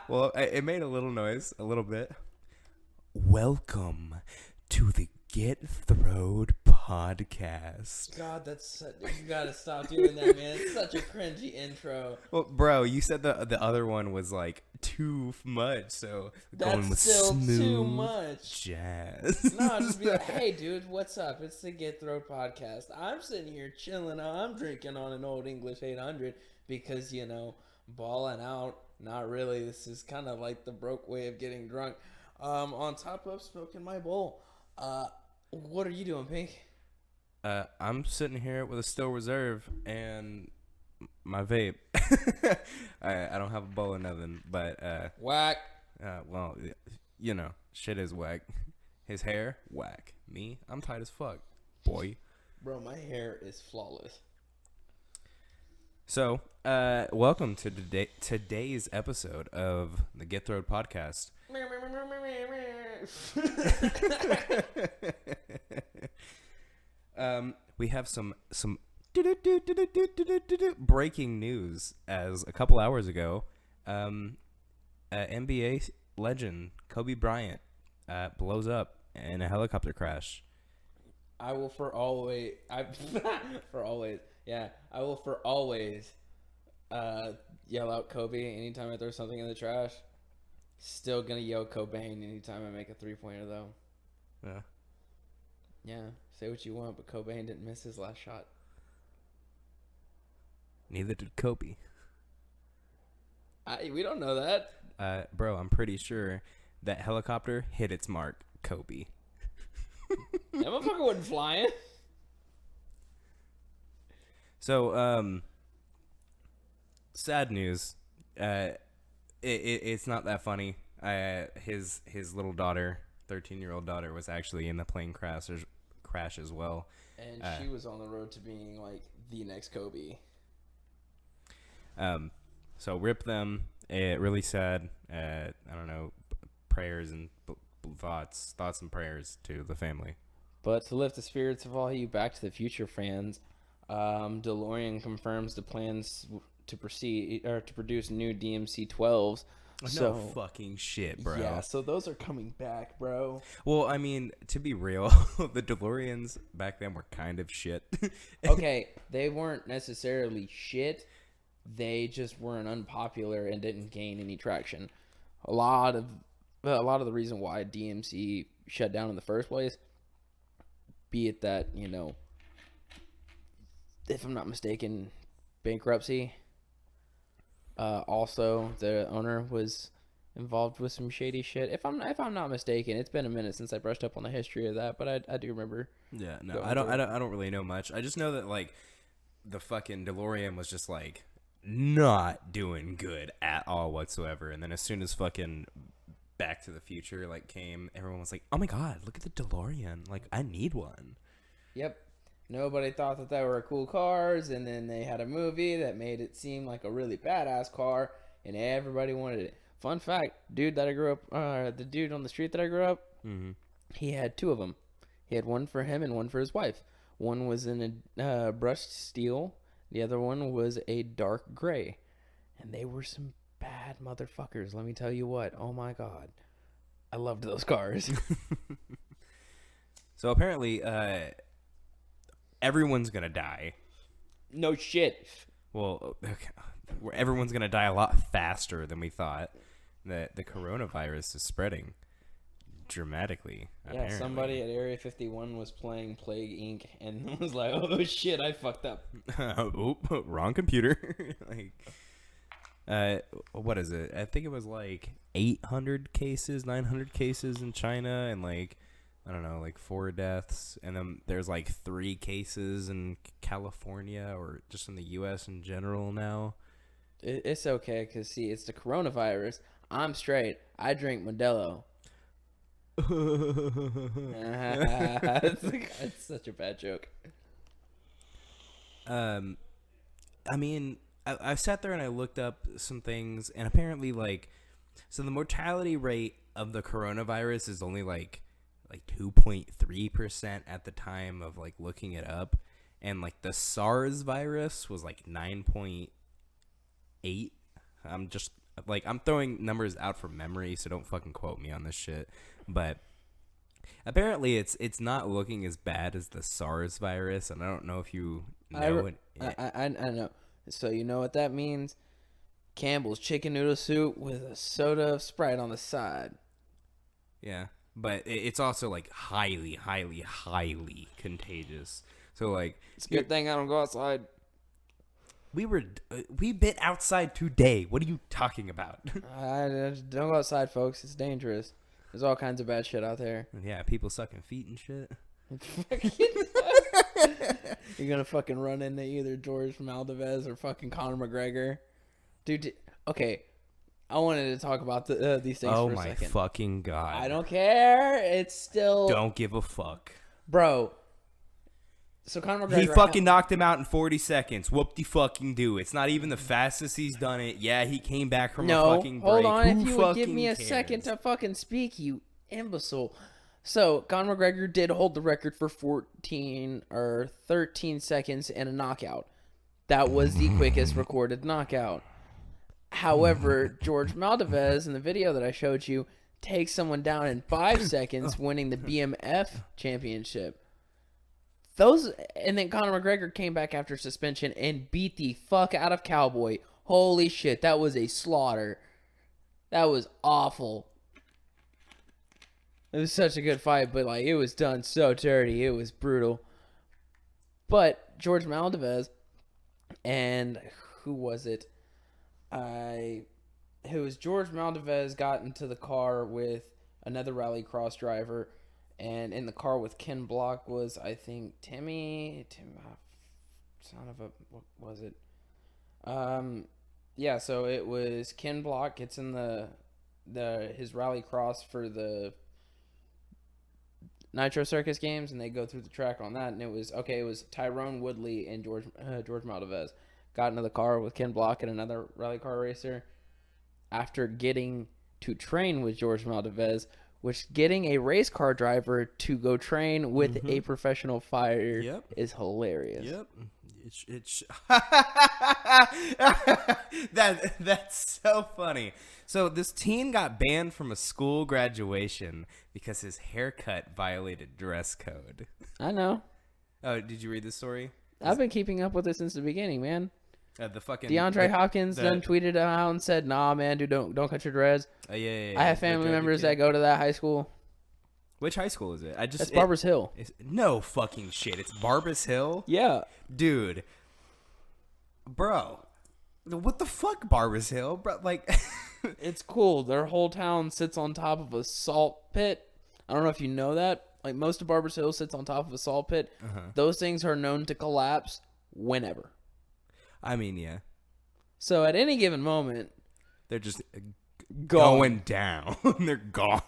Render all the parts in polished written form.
Well, it made a little noise, a little bit. Welcome to the Get Throwed podcast. God, you gotta stop doing that, man. It's such a cringy intro. Well, bro, you said the other one was like too much, so That's going with still smooth too much. jazz. No, just be like, hey, dude, what's up? It's the Get Thrown podcast. I'm sitting here chilling. I'm drinking on an old English 800 because, balling out. Not really. This is kind of like the broke way of getting drunk. On top of smoking my bowl. What are you doing, Pink? I'm sitting here with a Still Reserve and my vape. I don't have a bowl or nothing, but Whack. well, shit is whack. His hair, whack. Me, I'm tight as fuck, boy. Bro, my hair is flawless. So, welcome to today's episode of the Get Throwed podcast. We have some breaking news. As a couple hours ago, NBA legend Kobe Bryant blows up in a helicopter crash. I will for always yell out Kobe anytime I throw something in the trash. Still gonna yell Cobain anytime I make a 3-pointer though. Yeah. Yeah, say what you want, but Cobain didn't miss his last shot. Neither did Kobe. We don't know that. Bro, I'm pretty sure that helicopter hit its mark, Kobe. That motherfucker wasn't flying. So, sad news. It's not that funny. His little daughter, 13-year-old daughter, was actually in the plane crash as well. And she was on the road to being like the next Kobe. So rip them. Really sad. I don't know. Prayers and thoughts and prayers to the family. But to lift the spirits of all you Back to the Future fans, DeLorean confirms the plans to produce new DMC-12s. No fucking shit, bro. Yeah, so those are coming back, bro. Well, I mean, to be real, the DeLoreans back then were kind of shit. Okay, they weren't necessarily shit. They just weren't unpopular and didn't gain any traction. A lot of the reason why DMC shut down in the first place, be it that, if I'm not mistaken, bankruptcy. Also, the owner was involved with some shady shit. If I'm not mistaken, it's been a minute since I brushed up on the history of that, but I do remember. Yeah, no, I don't really know much. I just know that like the fucking DeLorean was just like not doing good at all whatsoever, and then as soon as fucking Back to the Future like came, everyone was like, "Oh my god, look at the DeLorean! Like, I need one." Yep. Nobody thought that they were cool cars, and then they had a movie that made it seem like a really badass car, and everybody wanted it. Fun fact, the dude on the street that I grew up, he had two of them. He had one for him and one for his wife. One was in a brushed steel. The other one was a dark gray. And they were some bad motherfuckers, let me tell you what. Oh my god. I loved those cars. So apparently, everyone's gonna die. No shit. Well, everyone's gonna die a lot faster than we thought. The coronavirus is spreading dramatically. Yeah, apparently. Somebody at Area 51 was playing Plague Inc. and was like, "Oh shit, I fucked up." Oop, wrong computer. What is it? I think it was like 800 cases, 900 cases in China, and like, I don't know, like 4 deaths. And then there's like 3 cases in California or just in the U.S. in general now. It's okay, because, see, it's the coronavirus. I'm straight. I drink Modelo. It's such a bad joke. I mean, I sat there and I looked up some things, and apparently, like, so the mortality rate of the coronavirus is only like 2.3% at the time of like looking it up, and like the SARS virus was like 9.8%. 8. I'm just like, I'm throwing numbers out from memory, so don't fucking quote me on this shit. But apparently it's not looking as bad as the SARS virus, and I don't know if you know it. I know. So you know what that means? Campbell's chicken noodle soup with a soda of Sprite on the side. Yeah, but it's also like highly, highly, highly contagious. So like, It's a good thing I don't go outside. we been outside today. What are you talking about? Don't go outside, folks. It's dangerous. There's all kinds of bad shit out there. Yeah, people sucking feet and shit. You're gonna fucking run into either George Maldivez or fucking Conor McGregor, dude. Okay, I wanted to talk about these things for a second. Oh my fucking god! I don't care. It's still don't give a fuck, bro. So Conor McGregor, he fucking knocked him out in 40 seconds. Whoop de fucking do. It's not even the fastest he's done it. Yeah, he came back from a fucking break. Hold on. Who if you would give me a cares? second to fucking speak, you imbecile. So Conor McGregor did hold the record for 14 or 13 seconds and a knockout. That was the quickest recorded knockout. However, George Maldivez in the video that I showed you takes someone down in 5 seconds, winning the BMF championship. And then Conor McGregor came back after suspension and beat the fuck out of Cowboy. Holy shit, that was a slaughter. That was awful. It was such a good fight, but like it was done so dirty. It was brutal. But George Maldivez and who was it? George Maldivez got into the car with another rallycross driver. And in the car with Ken Block was, I think, Tim, son of a, what was it? Yeah, so it was Ken Block gets in his rallycross for the Nitro Circus games, and they go through the track on that, and it was Tyrone Woodley and George Maldivez got into the car with Ken Block and another rally car racer after getting to train with George Maldivez, which getting a race car driver to go train with a professional fighter is hilarious. Yep. It's that's so funny. So this teen got banned from a school graduation because his haircut violated dress code. I know. Oh, did you read this story? I've been keeping up with it since the beginning, man. The fucking DeAndre Hopkins then tweeted out and said, "Nah, man, dude, don't cut your dreads." Yeah. I have family members that go to that high school. Which high school is it? It's Barbers Hill. No fucking shit. It's Barbers Hill? Yeah. Dude. Bro. What the fuck, Barbers Hill? Bro, like... It's cool. Their whole town sits on top of a salt pit. I don't know if you know that. Like, most of Barbers Hill sits on top of a salt pit. Those things are known to collapse whenever. I mean, yeah. So at any given moment... They're just going down. They're gone.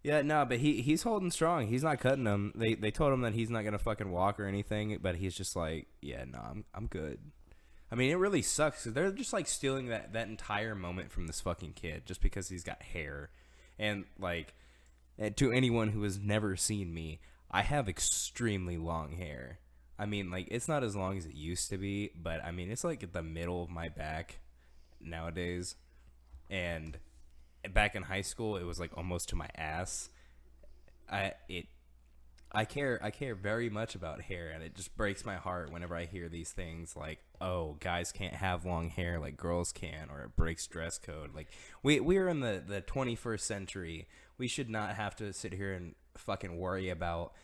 Yeah, no, but he's holding strong. He's not cutting them. They told him that he's not gonna fucking walk or anything, but he's just like, yeah, no, I'm good. I mean, it really sucks. They're just like stealing that entire moment from this fucking kid just because he's got hair. And like, to anyone who has never seen me, I have extremely long hair. I mean, like, it's not as long as it used to be, but I mean, it's like at the middle of my back nowadays. And back in high school, it was like almost to my ass. I care very much about hair, and it just breaks my heart whenever I hear these things like, oh, guys can't have long hair like girls can, or it breaks dress code. Like, we're in the 21st century. We should not have to sit here and fucking worry about,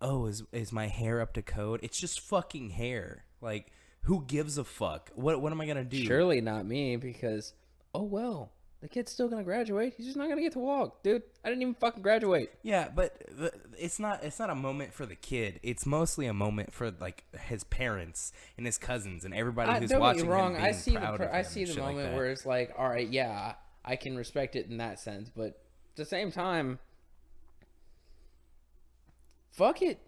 is my hair up to code? It's just fucking hair. Like, who gives a fuck? What am I gonna do? Surely not me, because, oh well, the kid's still gonna graduate. He's just not gonna get to walk, dude. I didn't even fucking graduate. Yeah, but it's not a moment for the kid. It's mostly a moment for like his parents and his cousins and everybody who's watching him being proud of him. I see the moment like where it's like, all right, yeah, I can respect it in that sense, but at the same time, fuck it.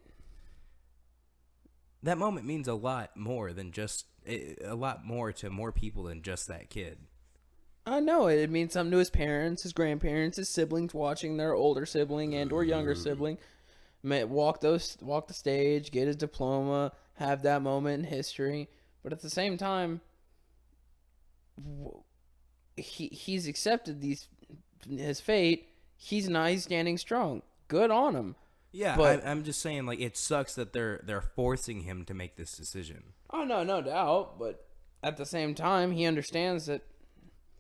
That moment means a lot more to more people than just that kid. I know it means something to his parents, his grandparents, his siblings watching their older sibling and or younger sibling walk the stage, get his diploma, have that moment in history. But at the same time, he's accepted his fate. He's standing strong. Good on him. Yeah, But I'm just saying, like, it sucks that they're forcing him to make this decision. oh no doubt. But at the same time, he understands that.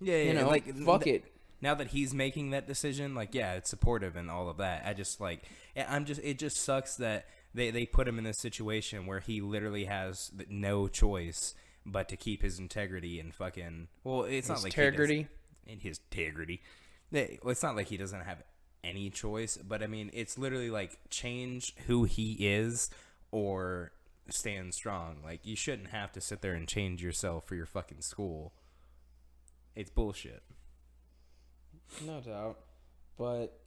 Yeah, like fuck it. Now that he's making that decision, like, yeah, it's supportive and all of that. I just like, it just sucks that they put him in this situation where he literally has no choice but to keep his integrity and fucking. Well, it's not like integrity. In his integrity. It's not like he doesn't have any choice, but I mean, it's literally like change who he is or stand strong. Like, you shouldn't have to sit there and change yourself for your fucking school. It's bullshit. No doubt. But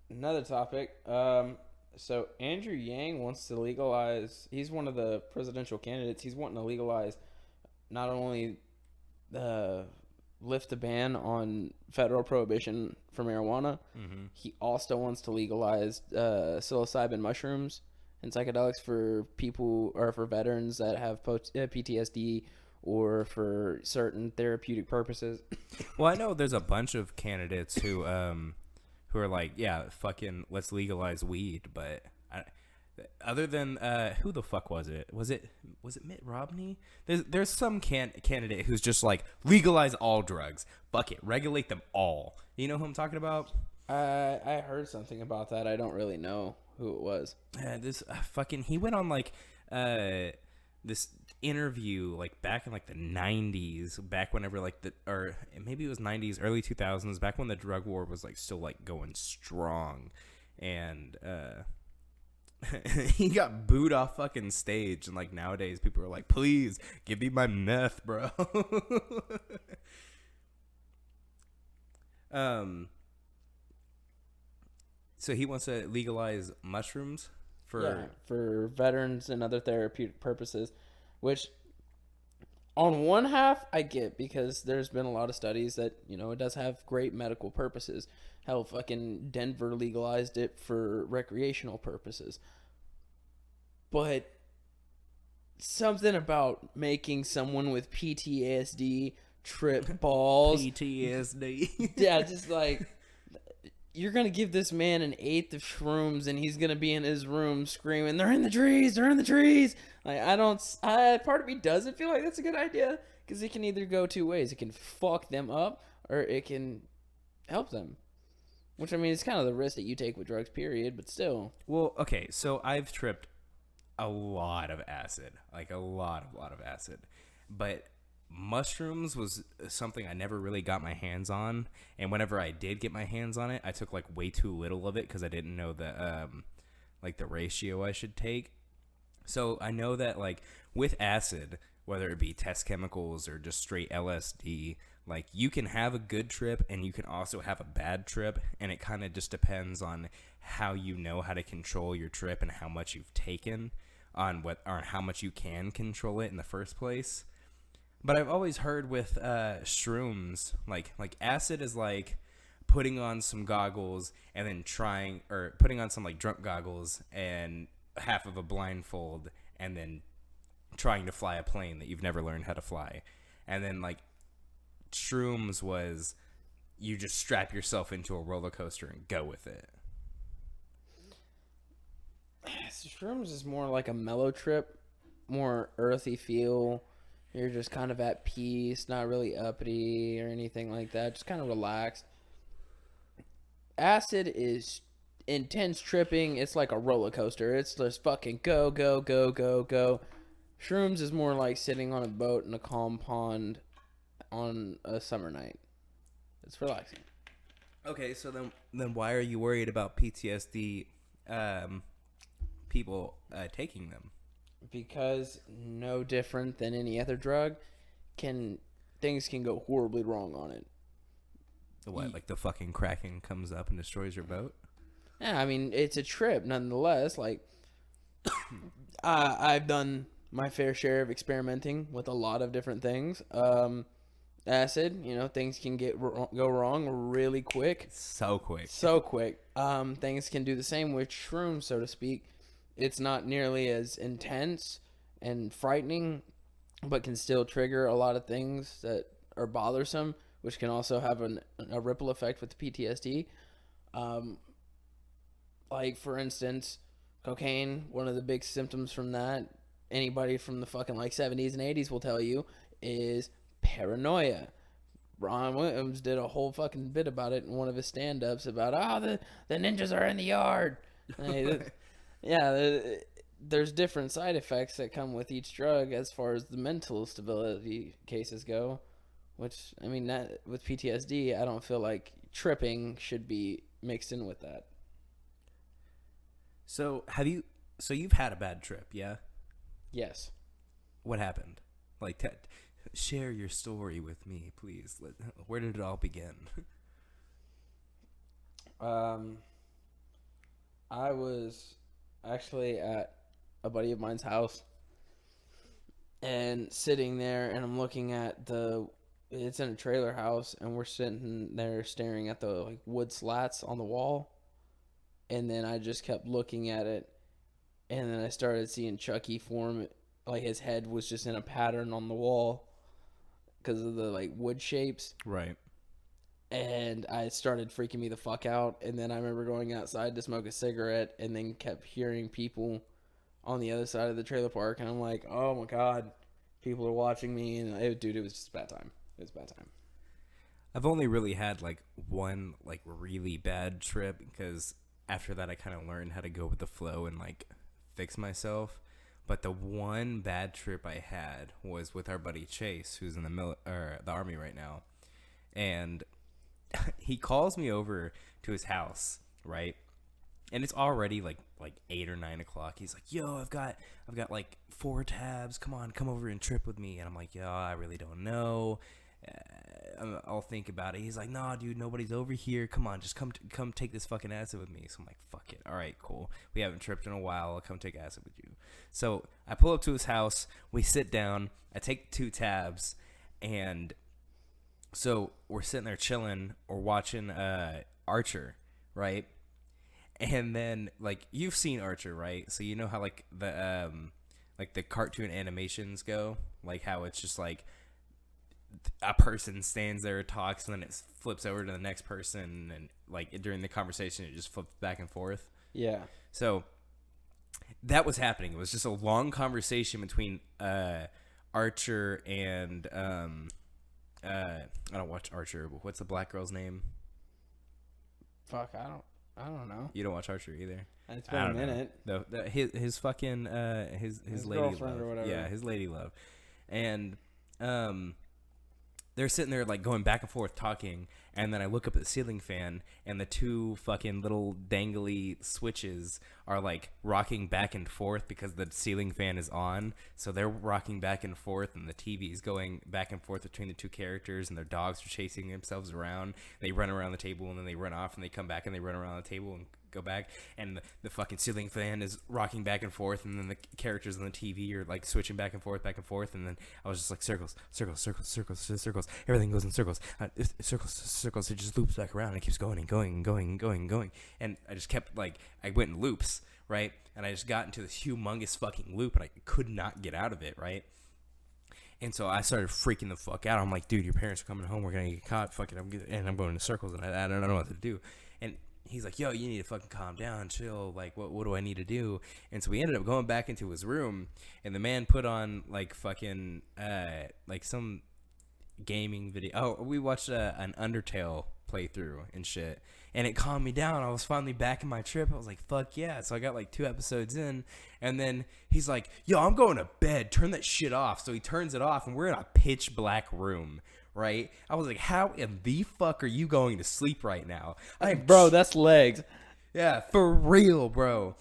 another topic. So Andrew Yang wants to legalize. He's one of the presidential candidates. He's wanting to legalize not only lift the ban on federal prohibition for marijuana. Mm-hmm. He also wants to legalize psilocybin mushrooms and psychedelics for people or for veterans that have PTSD or for certain therapeutic purposes. Well, I know there's a bunch of candidates who are like, yeah, fucking let's legalize weed, but other than who the fuck was it? Was it Mitt Romney? There's some candidate who's just like, legalize all drugs. Fuck it, regulate them all. You know who I'm talking about? I heard something about that. I don't really know who it was. This fucking he went on like this interview like back in like the 90s, back whenever like or maybe it was 90s, early 2000s, back when the drug war was like still like going strong, and he got booed off fucking stage, and like nowadays people are like, please give me my meth, bro. So he wants to legalize mushrooms for veterans and other therapeutic purposes, which on one half I get, because there's been a lot of studies that, it does have great medical purposes. Hell, fucking Denver legalized it for recreational purposes. But something about making someone with PTSD trip balls. PTSD. Yeah, just like, you're going to give this man an eighth of shrooms and he's going to be in his room screaming, they're in the trees, they're in the trees. Like, part of me doesn't feel like that's a good idea, because it can either go two ways. It can fuck them up or it can help them. Which, I mean, it's kind of the risk that you take with drugs, period, but still. Well, okay, so I've tripped a lot of acid. Like, a lot of acid. But mushrooms was something I never really got my hands on, and whenever I did get my hands on it, I took like way too little of it because I didn't know the like the ratio I should take. So I know that like with acid, whether it be test chemicals or just straight LSD, like you can have a good trip and you can also have a bad trip, and it kind of just depends on how you know how to control your trip and how much you've taken on how much you can control it in the first place. But I've always heard with shrooms, like acid is like putting on some goggles and then putting on some like drunk goggles and half of a blindfold and then trying to fly a plane that you've never learned how to fly. And then like shrooms was you just strap yourself into a roller coaster and go with it. Shrooms is more like a mellow trip, more earthy feel. You're just kind of at peace, not really uppity or anything like that. Just kind of relaxed. Acid is intense tripping. It's like a roller coaster. It's just fucking go, go, go, go, go. Shrooms is more like sitting on a boat in a calm pond on a summer night. It's relaxing. Okay, so then why are you worried about PTSD people taking them? Because no different than any other drug, things can go horribly wrong on it. What, like the fucking Kraken comes up and destroys your boat? Yeah, I mean, it's a trip nonetheless. Like, I've done my fair share of experimenting with a lot of different things. Acid, things can go wrong really quick. So quick. Things can do the same with shrooms, so to speak. It's not nearly as intense and frightening but can still trigger a lot of things that are bothersome, which can also have a ripple effect with the PTSD. Um, like, for instance, cocaine, one of the big symptoms from that, anybody from the fucking like 70s and 80s will tell you, is paranoia. Ron Williams did a whole fucking bit about it in one of his stand-ups about, the ninjas are in the yard. Yeah, there's different side effects that come with each drug as far as the mental stability cases go, which, I mean, that with PTSD, I don't feel like tripping should be mixed in with that. So you've had a bad trip, yeah? Yes. What happened? Like, share your story with me, please. Where did it all begin? I was actually at a buddy of mine's house and sitting there, and I'm looking at it's in a trailer house, and we're sitting there staring at the like wood slats on the wall, and then I just kept looking at it, and then I started seeing Chucky form, like his head was just in a pattern on the wall because of the like wood shapes. Right. And I started freaking me the fuck out. And then I remember going outside to smoke a cigarette, and then kept hearing people on the other side of the trailer park. And I'm like, oh my God, people are watching me. And it was just a bad time. It was a bad time. I've only really had like one like really bad trip, because after that I kind of learned how to go with the flow and like fix myself. But the one bad trip I had was with our buddy Chase, who's in the army right now. And he calls me over to his house, right? And it's already like 8 or 9 o'clock. He's like, "Yo, I've got like 4 tabs. Come over and trip with me." And I'm like, "Yo, I really don't know. I'll think about it." He's like, "Nah, dude, nobody's over here. Come on, just come take this fucking acid with me." So I'm like, "Fuck it. All right, cool. We haven't tripped in a while. I'll come take acid with you." So I pull up to his house. We sit down. I take 2 tabs, and so we're sitting there chilling or watching Archer, right? And then like you've seen Archer, right? So you know how like the cartoon animations go, like how it's just like a person stands there, talks, and then it flips over to the next person, and like during the conversation it just flips back and forth. Yeah. So that was happening. It was just a long conversation between Archer and I don't watch Archer, but what's the black girl's name? Fuck, I don't know. You don't watch Archer either. It's been a minute. His fucking his lady girlfriend love. or whatever. Yeah, his lady love. And they're sitting there like going back and forth talking, and then I look up at the ceiling fan, and the 2 fucking little dangly switches are like rocking back and forth because the ceiling fan is on. So they're rocking back and forth, and the TV is going back and forth between the 2 characters, and their dogs are chasing themselves around. They run around the table, and then they run off, and they come back, and they run around the table and go back, and the fucking ceiling fan is rocking back and forth, and then the characters on the TV are like switching back and forth, and then I was just like, circles, everything goes in circles, circles, it just loops back around, it keeps going and going, and I just kept like, I went in loops, right, and I just got into this humongous fucking loop, and I could not get out of it, right. And so I started freaking the fuck out. I'm like, dude, your parents are coming home. We're going to get caught. Fuck it. I'm going in circles, and I don't know what to do. And he's like, yo, you need to fucking calm down, chill. Like, what do I need to do? And so we ended up going back into his room, and the man put on, like, fucking, like, some gaming video. Oh, we watched an Undertale playthrough and shit. And it calmed me down. I was finally back in my trip. I was like, fuck yeah. So I got like 2 episodes in. And then he's like, yo, I'm going to bed. Turn that shit off. So he turns it off, and we're in a pitch black room, right? I was like, how in the fuck are you going to sleep right now? Bro, that's legs. Yeah, for real, bro.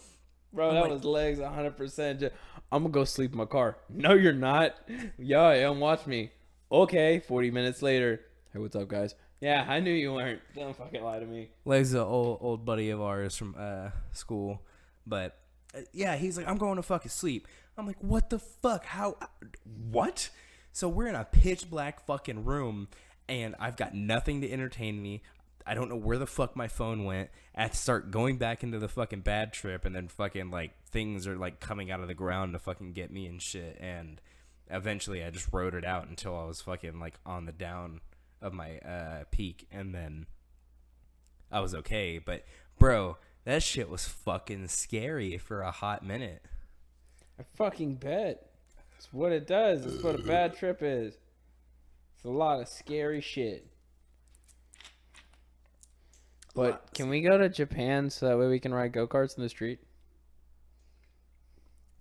Bro, that was legs 100%. I'm going to go sleep in my car. No, you're not. Yeah, I am. Watch me. Okay, 40 minutes later. Hey, what's up, guys? Yeah, I knew you weren't. Don't fucking lie to me. Legs is an old buddy of ours from school. But, yeah, he's like, I'm going to fucking sleep. I'm like, what the fuck? How? What? So we're in a pitch black fucking room, and I've got nothing to entertain me. I don't know where the fuck my phone went. I had to start going back into the fucking bad trip, and then fucking, like, things are, like, coming out of the ground to fucking get me and shit. And eventually I just rode it out until I was fucking like on the down of my peak, and then I was okay. But bro, that shit was fucking scary for a hot minute. I fucking bet. It's what it does. It's what a bad trip is. It's a lot of scary shit. But can we go to Japan so that way we can ride go-karts in the street?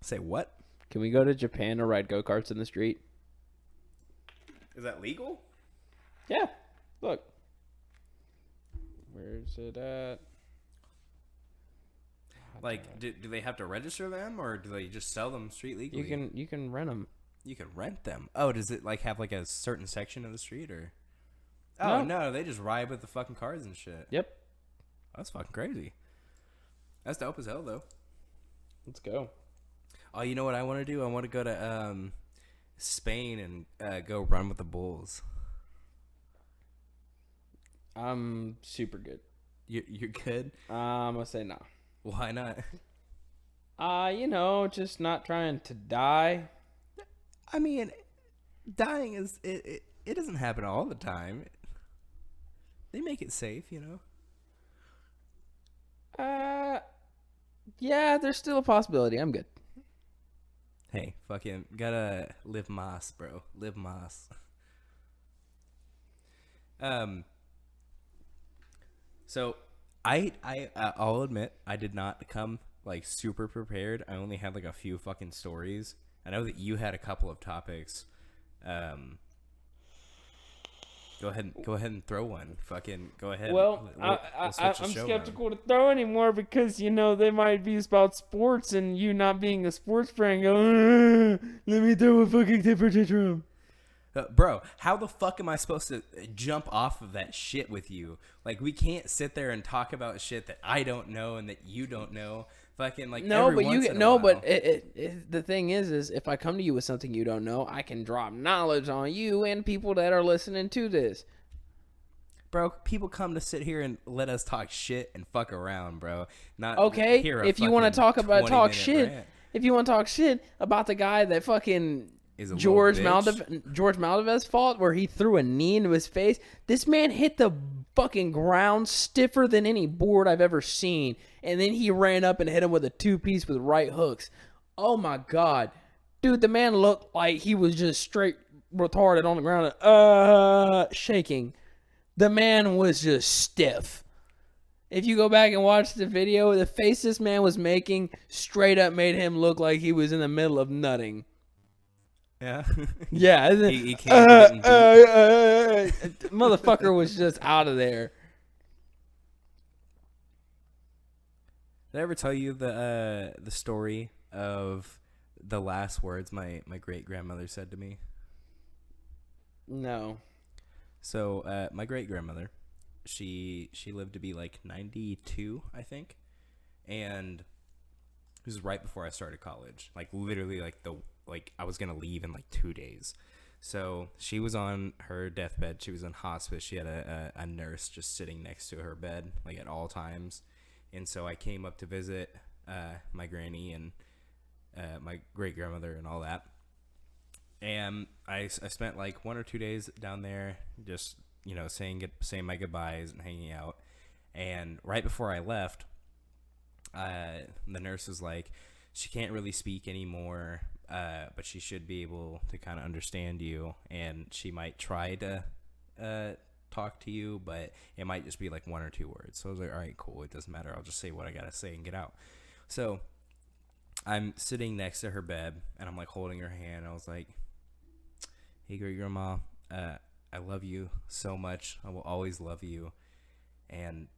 Say what? Can we go to Japan to ride go-karts in the street? Is that legal? Yeah. Look. Where's it at? Like, do they have to register them, or do they just sell them street legally? You can rent them. You can rent them. Oh, does it like have like a certain section of the street, or? Oh no, they just ride with the fucking cars and shit. Yep. That's fucking crazy. That's dope as hell, though. Let's go. Oh, you know what I want to do? I want to go to Spain and go run with the bulls. I'm super good. You're good? I'm gonna say no. Why not? Just not trying to die. I mean, dying is it doesn't happen all the time. They make it safe, you know. Yeah, there's still a possibility. I'm good. Hey, fucking gotta live mas, bro. Live mas. So I'll admit I did not come like super prepared. I only had like a few fucking stories. I know that you had a couple of topics. Go ahead and throw one. Fucking go ahead. Well, I'm skeptical to throw anymore because they might be about sports and you not being a sports fan. Go, let me throw a fucking temper tantrum. Bro, how the fuck am I supposed to jump off of that shit with you? Like, we can't sit there and talk about shit that I don't know and that you don't know. Fucking like no, every but once you in a no, while. but the thing is if I come to you with something you don't know, I can drop knowledge on you and people that are listening to this. Bro, people come to sit here and let us talk shit and fuck around, bro. Not okay. hear a if you want to talk shit, rant. if you want to talk shit about the guy that fucking Is a George little bitch. Maldives's fault where he threw a knee into his face. This man hit the fucking ground stiffer than any board I've ever seen. And then he ran up and hit him with a 2-piece with right hooks. Oh my God. Dude, the man looked like he was just straight retarded on the ground. Shaking. The man was just stiff. If you go back and watch the video, the face this man was making straight up made him look like he was in the middle of nutting. Yeah. Yeah. he can't motherfucker was just out of there. Did I ever tell you the story of the last words my great grandmother said to me? No. So my great grandmother, she lived to be like 92, I think, and this was right before I started college. Like literally, like I was gonna leave in like 2 days. So she was on her deathbed. She was in hospice. She had a nurse just sitting next to her bed, like at all times. And so I came up to visit my granny and my great grandmother and all that. And I spent like 1 or 2 days down there, just saying my goodbyes and hanging out. And right before I left, the nurse was like, she can't really speak anymore, but she should be able to kind of understand you, and she might try to talk to you, but it might just be like 1 or 2 words. So I was like, all right, cool, it doesn't matter, I'll just say what I gotta say and get out. So I'm sitting next to her bed, and I'm like holding her hand. I was like, hey, great grandma, I love you so much. I will always love you, and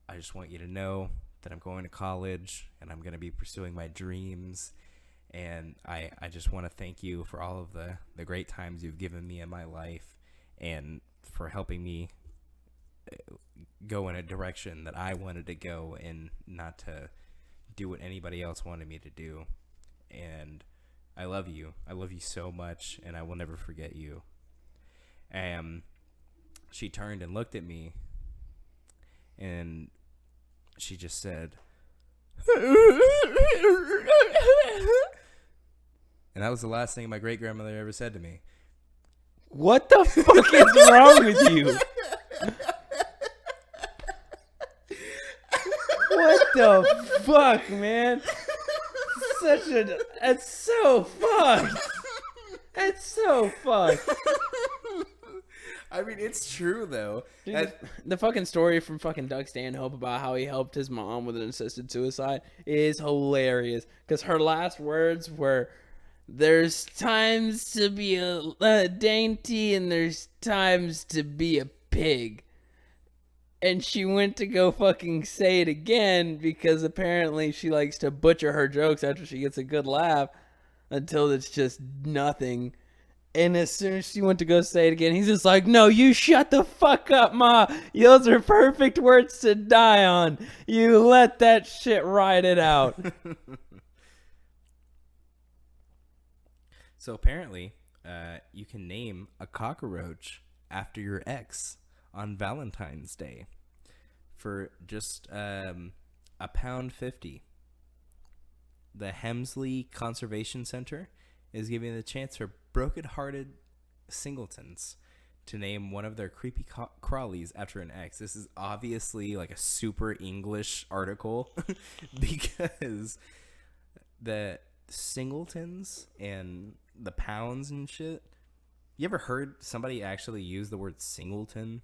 I just want you to know that I'm going to college and I'm going to be pursuing my dreams, and I just want to thank you for all of the great times you've given me in my life, and for helping me go in a direction that I wanted to go and not to do what anybody else wanted me to do. And I love you so much, and I will never forget you. And she turned and looked at me, and she just said, And that was the last thing my great-grandmother ever said to me. What the fuck is wrong with you? What the fuck, man? It's so fucked. It's so fucked. I mean, it's true, though. Dude, the fucking story from fucking Doug Stanhope about how he helped his mom with an assisted suicide is hilarious. Because her last words were, there's times to be a dainty and there's times to be a pig. And she went to go fucking say it again because apparently she likes to butcher her jokes after she gets a good laugh until it's just nothing. And as soon as she went to go say it again, he's just like, no, you shut the fuck up, Ma. Those are perfect words to die on. You let that shit ride it out. So apparently, you can name a cockroach after your ex on Valentine's Day for just £1.50. The Hemsley Conservation Center is giving the chance for broken-hearted singletons to name one of their creepy crawlies after an ex. This is obviously like a super English article because the singletons and the pounds and shit. You ever heard somebody actually use the word singleton?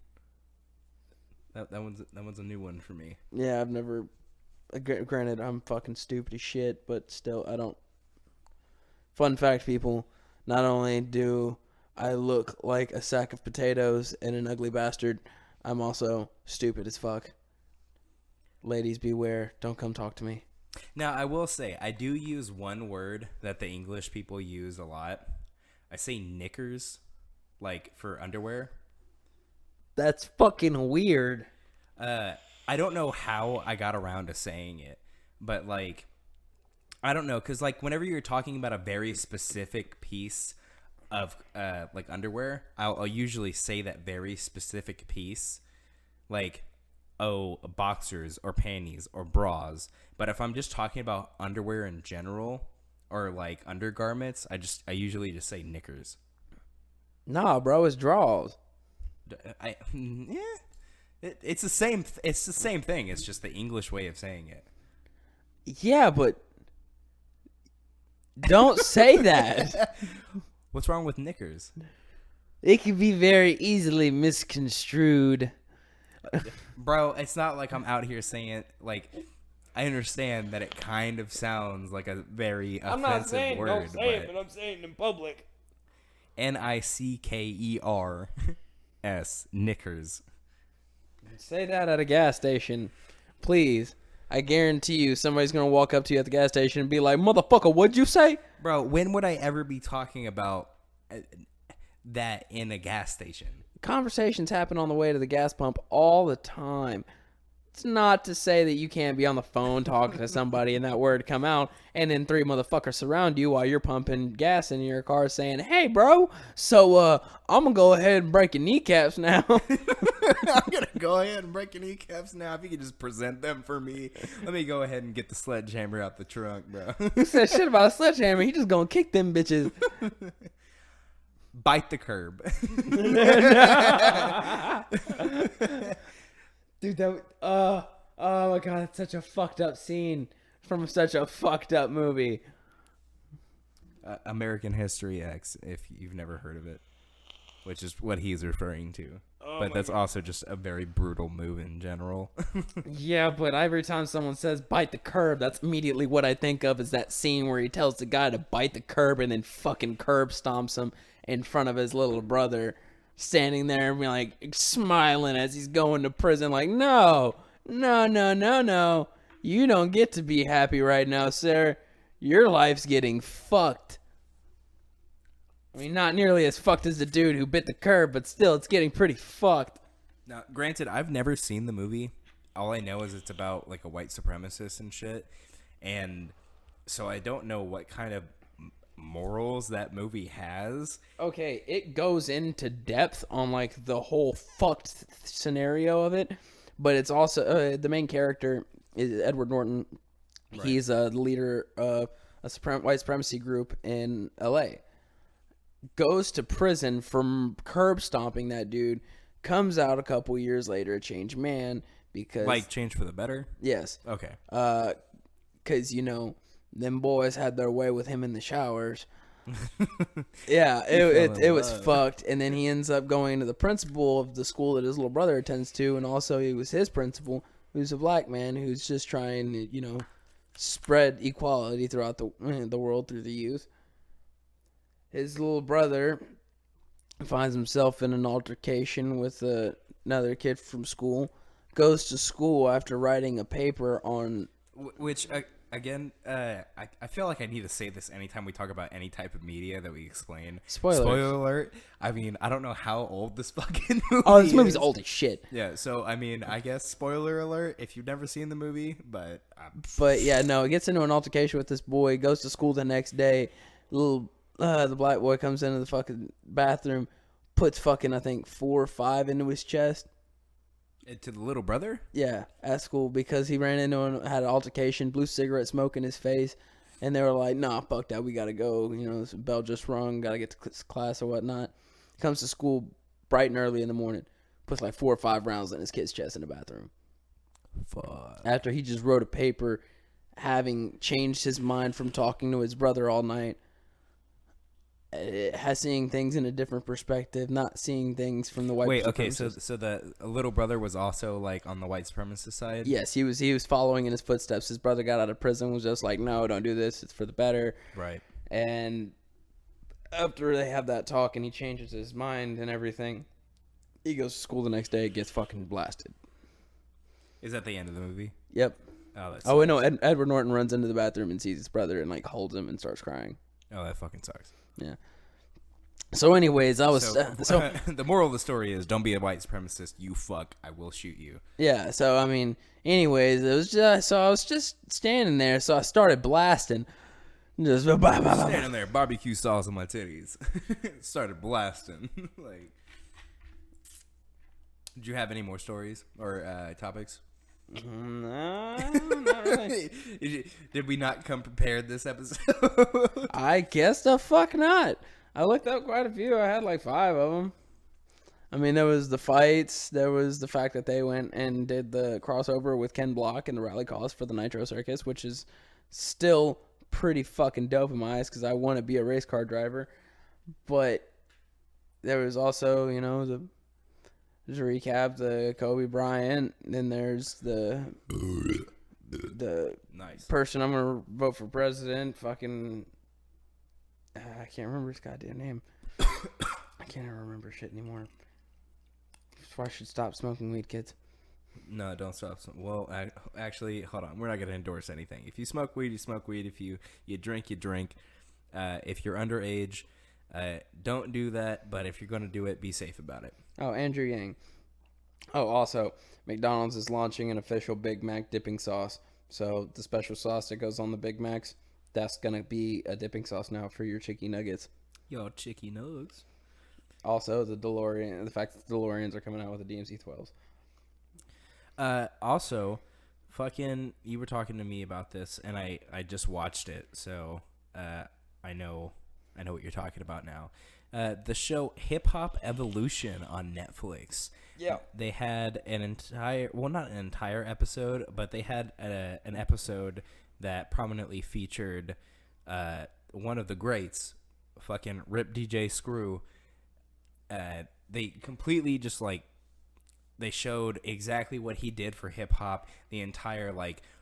That one's a new one for me. Yeah, I've never. Granted, I'm fucking stupid as shit, but still, I don't. Fun fact, people. Not only do I look like a sack of potatoes and an ugly bastard, I'm also stupid as fuck. Ladies, beware. Don't come talk to me. Now, I will say, I do use one word that the English people use a lot. I say knickers, like for underwear. That's fucking weird. I don't know how I got around to saying it, but like, I don't know, because like whenever you're talking about a very specific piece of like underwear, I'll usually say that very specific piece, like, oh, boxers or panties or bras. But if I'm just talking about underwear in general or like undergarments, I usually just say knickers. Nah, bro, it's draws. Yeah, it's the same. It's the same thing. It's just the English way of saying it. Yeah, but don't say that. What's wrong with knickers? It can be very easily misconstrued. Bro, it's not like I'm out here saying it. Like, I understand that it kind of sounds like a very offensive word. Don't say it, but I'm saying it in public. Nickers, knickers. Say that at a gas station, please. I guarantee you somebody's going to walk up to you at the gas station and be like, motherfucker, what'd you say? Bro, when would I ever be talking about that in a gas station? Conversations happen on the way to the gas pump all the time. It's not to say that you can't be on the phone talking to somebody and that word come out and then 3 motherfuckers surround you while you're pumping gas in your car saying, hey, bro, so I'm going to go ahead and break your kneecaps now. I'm going to go ahead and break your kneecaps now. If you could just present them for me. Let me go ahead and get the sledgehammer out the trunk, bro. He said shit about a sledgehammer. He just going to kick them bitches. Bite the curb. Dude, that oh my god, it's such a fucked up scene from such a fucked up movie. American History X, if you've never heard of it, which is what he's referring to. But that's also just a very brutal move in general. Yeah, but every time someone says bite the curb, that's immediately what I think of is that scene where he tells the guy to bite the curb and then fucking curb stomps him in front of his little brother. Standing there and be like smiling as he's going to prison like, no, you don't get to be happy right now, sir. Your life's getting fucked. I mean, not nearly as fucked as the dude who bit the curb, but still, it's getting pretty fucked. Now, granted, I've never seen the movie. All I know is it's about like a white supremacist and shit, and so I don't know what kind of morals that movie has. Okay, it goes into depth on like the whole fucked scenario of it, but it's also the main character is Edward Norton. Right. He's the leader white supremacy group in L.A. Goes to prison for curb stomping that dude. Comes out a couple years later, a changed man because Like change for the better. yes, Okay. because them boys had their way with him in the showers. Yeah, it was fucked. And then he ends up going to the principal of the school that his little brother attends to, and also he was his principal, who's a black man who's just trying to spread equality throughout the world through the youth. His little brother finds himself in an altercation with another kid from school. Goes to school after writing a paper on which. Again, I feel like I need to say this anytime we talk about any type of media that we explain. Spoiler alert. I mean, I don't know how old this fucking movie Oh, this movie's is. old as shit. Yeah, so, I mean, I guess spoiler alert if you've never seen the movie, but... But, yeah, no, it gets into an altercation with this boy, goes to school the next day, the black boy comes into the fucking bathroom, puts fucking, I think, 4 or 5 into his chest. To the little brother? Yeah, at school, because he ran into him, had an altercation, blew cigarette smoke in his face, and they were like, nah, fuck that, we gotta go, this bell just rung, gotta get to class or whatnot. Comes to school bright and early in the morning, puts like 4 or 5 rounds in his kid's chest in the bathroom. Fuck. After he just wrote a paper, having changed his mind from talking to his brother all night, has seeing things in a different perspective, not seeing things from the white. Wait, okay, so the little brother was also like on the white supremacist side? Yes, he was following in his footsteps. His brother got out of prison, was just like, no, don't do this, it's for the better. Right. And after they have that talk and he changes his mind and everything, he goes to school the next day, gets fucking blasted. Is that the end of the movie? Yep. Oh, that's. Oh, wait, no, Edward Norton runs into the bathroom and sees his brother and like holds him and starts crying. Oh, that fucking sucks. Yeah. So, anyways, the moral of the story is: don't be a white supremacist. You fuck. I will shoot you. Yeah. So I mean, anyways, it was just I was just standing there, so I started blasting, just standing there, barbecue sauce on my titties. Started blasting. Like, did you have any more stories or topics? No, not really. Did we not come prepared this episode? I guess the fuck not. I looked up quite a few. I had like 5 of them. I mean, there was the fights. There was the fact that they went and did the crossover with Ken Block and the rally calls for the Nitro Circus, which is still pretty fucking dope in my eyes because I want to be a race car driver. But there was also, just to recap, the Kobe Bryant. Then there's the nice person I'm gonna vote for president. Fucking, I can't remember his goddamn name. I can't even remember shit anymore. That's why I should stop smoking weed, kids. No, don't stop. Well, actually, hold on. We're not gonna endorse anything. If you smoke weed, you smoke weed. If you drink, you drink. If you're underage, don't do that. But if you're gonna do it, be safe about it. Oh, Andrew Yang. Oh, also, McDonald's is launching an official Big Mac dipping sauce. So the special sauce that goes on the Big Macs, that's going to be a dipping sauce now for your chicken nuggets. Yo, chicky nugs. Also, the fact that the DeLoreans are coming out with the DMC-12s. Also, fucking, you were talking to me about this, and I just watched it, so I know what you're talking about now. The show Hip Hop Evolution on Netflix. Yeah. They had not an entire episode, but they had an episode that prominently featured one of the greats, fucking Rip DJ Screw. They completely just they showed exactly what he did for hip hop, the entire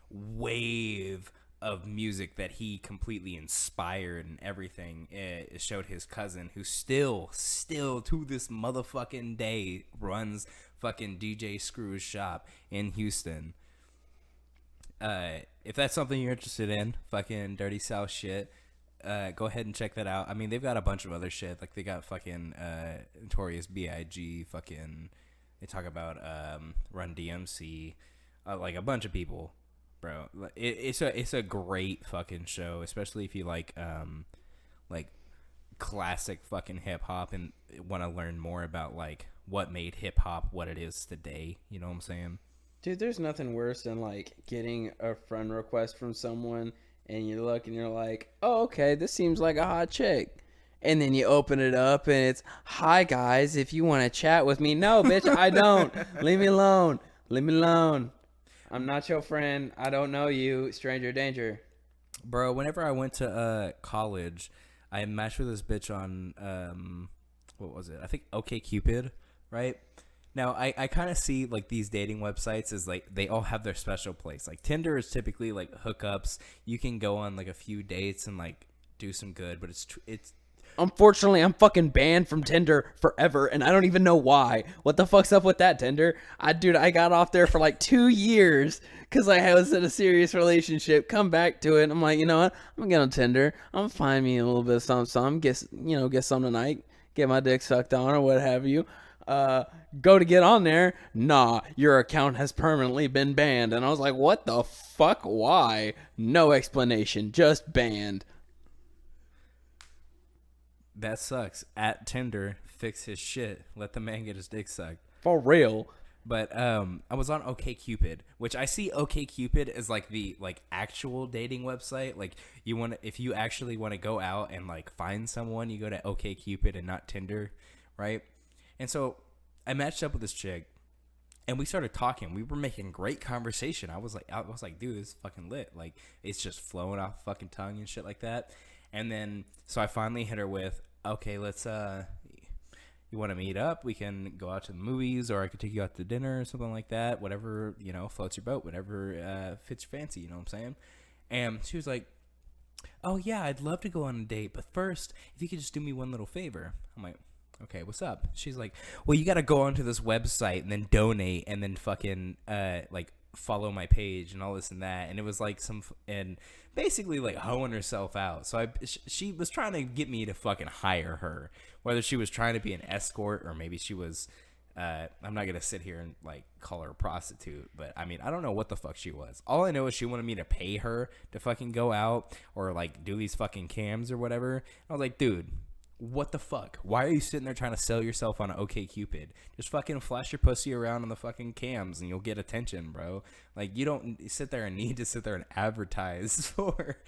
wave of music that he completely inspired and everything. It showed his cousin, who still to this motherfucking day runs fucking DJ Screw's shop in Houston. If that's something you're interested in, fucking Dirty South shit, go ahead and check that out. I mean, they've got a bunch of other shit. Like, they got fucking Notorious B.I.G., fucking, they talk about Run DMC, like a bunch of people. Bro, it's a great fucking show, especially if you like classic fucking hip hop and want to learn more about what made hip hop what it is today. You know what I'm saying? Dude, there's nothing worse than getting a friend request from someone and you look and you're like, oh, okay, this seems like a hot chick. And then you open it up and it's, hi guys, if you want to chat with me. No, bitch, I don't. Leave me alone. Leave me alone. I'm not your friend. I don't know you. Stranger danger. Bro, whenever I went to college, I matched with this bitch on what was it? I think OkCupid, right? Now I kind of see like these dating websites as like they all have their special place. Like Tinder is typically like hookups. You can go on like a few dates and like do some good, but it's Unfortunately, I'm fucking banned from Tinder forever, and I don't even know why. What the fuck's up with that, Tinder? I got off there for like 2 years because I was in a serious relationship. Come back to it, and I'm like, you know what? I'm gonna get on Tinder. I'm gonna find me a little bit of something. Get some tonight. Get my dick sucked on or what have you. Go to get on there. Nah, your account has permanently been banned. And I was like, what the fuck? Why? No explanation. Just banned. that sucks. At Tinder, fix his shit. Let the man get his dick sucked. For real. But I was on OkCupid, which I see OkCupid as like the like actual dating website. Like if you actually want to go out and like find someone, you go to OkCupid and not Tinder, right? And so I matched up with this chick, and we started talking. We were making great conversation. I was like, dude, this is fucking lit. Like it's just flowing off the fucking tongue and shit like that. And then so I finally hit her with, okay, let's you want to meet up? We can go out to the movies, or I could take you out to dinner or something like that. Whatever, floats your boat, whatever fits your fancy, you know what I'm saying? And she was like, oh, yeah, I'd love to go on a date, but first, if you could just do me one little favor. I'm like, okay, what's up? She's like, well, you got to go onto this website and then donate and then fucking, like, follow my page and all this and that. And it was like and basically like hoeing herself out. So she was trying to get me to fucking hire her, whether she was trying to be an escort or maybe she was I'm not gonna sit here and like call her a prostitute, but I mean, I don't know what the fuck she was. All I know is she wanted me to pay her to fucking go out or like do these fucking cams or whatever. I was like, dude, what the fuck? Why are you sitting there trying to sell yourself on OkCupid? Just fucking flash your pussy around on the fucking cams and you'll get attention, bro. Like, you don't sit there and need to sit there and advertise for...